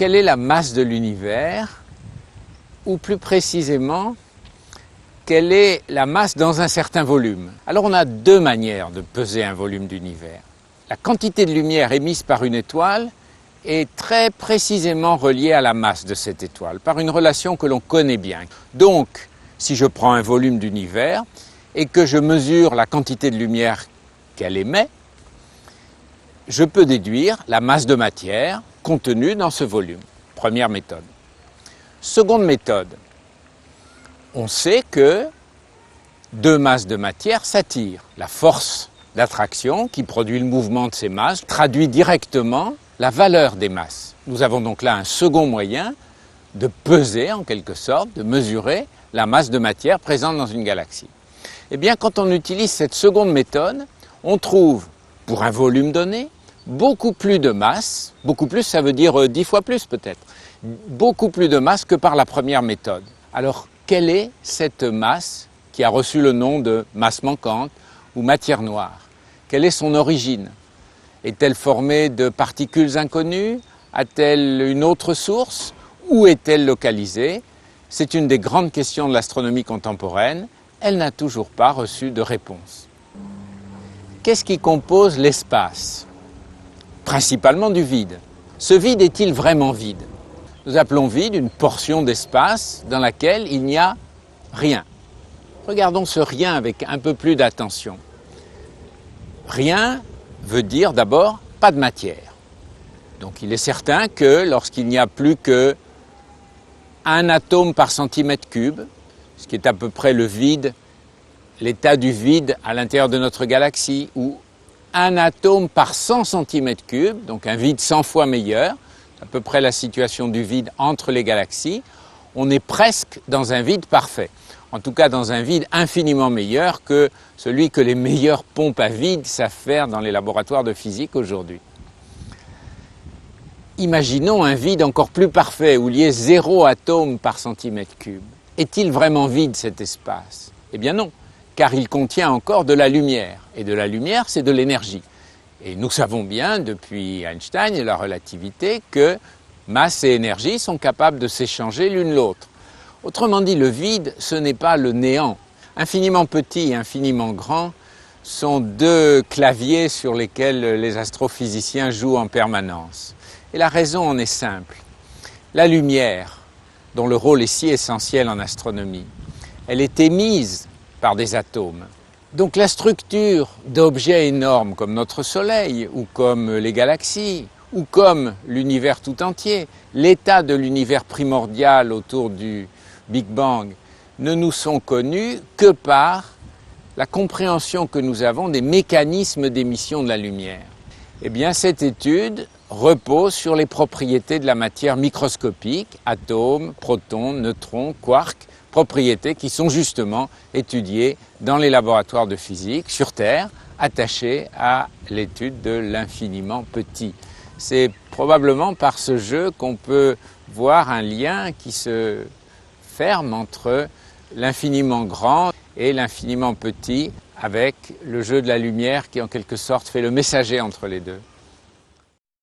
quelle est la masse de l'univers, ou plus précisément, quelle est la masse dans un certain volume. Alors on a deux manières de peser un volume d'univers. La quantité de lumière émise par une étoile est très précisément reliée à la masse de cette étoile, par une relation que l'on connaît bien. Donc, si je prends un volume d'univers et que je mesure la quantité de lumière qu'elle émet, je peux déduire la masse de matière contenue dans ce volume. Première méthode. Seconde méthode. On sait que deux masses de matière s'attirent. La force d'attraction qui produit le mouvement de ces masses traduit directement la valeur des masses. Nous avons donc là un second moyen de peser en quelque sorte, de mesurer la masse de matière présente dans une galaxie. Eh bien, quand on utilise cette seconde méthode, on trouve, pour un volume donné, beaucoup plus de masse, beaucoup plus ça veut dire 10 fois plus peut-être, beaucoup plus de masse que par la première méthode. Alors, quelle est cette masse qui a reçu le nom de masse manquante ou matière noire? Quelle est son origine? Est-elle formée de particules inconnues? A-t-elle une autre source? Où est-elle localisée? C'est une des grandes questions de l'astronomie contemporaine. Elle n'a toujours pas reçu de réponse. Qu'est-ce qui compose l'espace? Principalement du vide. Ce vide est-il vraiment vide? Nous appelons vide une portion d'espace dans laquelle il n'y a rien. Regardons ce rien avec un peu plus d'attention. Rien veut dire d'abord pas de matière. Donc il est certain que lorsqu'il n'y a plus que un atome par centimètre cube, ce qui est à peu près le vide, l'état du vide à l'intérieur de notre galaxie, ou un atome par 100 cm3, donc un vide 100 fois meilleur, à peu près la situation du vide entre les galaxies, on est presque dans un vide parfait. En tout cas dans un vide infiniment meilleur que celui que les meilleures pompes à vide savent faire dans les laboratoires de physique aujourd'hui. Imaginons un vide encore plus parfait où il y ait 0 atome par centimètre cube. Est-il vraiment vide cet espace? Eh bien non, car il contient encore de la lumière. Et de la lumière, c'est de l'énergie. Et nous savons bien, depuis Einstein et la relativité, que masse et énergie sont capables de s'échanger l'une l'autre. Autrement dit, le vide, ce n'est pas le néant. Infiniment petit et infiniment grand sont deux claviers sur lesquels les astrophysiciens jouent en permanence. Et la raison en est simple. La lumière, dont le rôle est si essentiel en astronomie, elle est émise par des atomes. Donc la structure d'objets énormes comme notre Soleil, ou comme les galaxies, ou comme l'univers tout entier, l'état de l'univers primordial autour du Big Bang, ne nous sont connus que par la compréhension que nous avons des mécanismes d'émission de la lumière. Eh bien, cette étude repose sur les propriétés de la matière microscopique, atomes, protons, neutrons, quarks, propriétés qui sont justement étudiées dans les laboratoires de physique sur Terre, attachées à l'étude de l'infiniment petit. C'est probablement par ce jeu qu'on peut voir un lien qui se ferme entre l'infiniment grand et l'infiniment petit avec le jeu de la lumière qui en quelque sorte fait le messager entre les deux.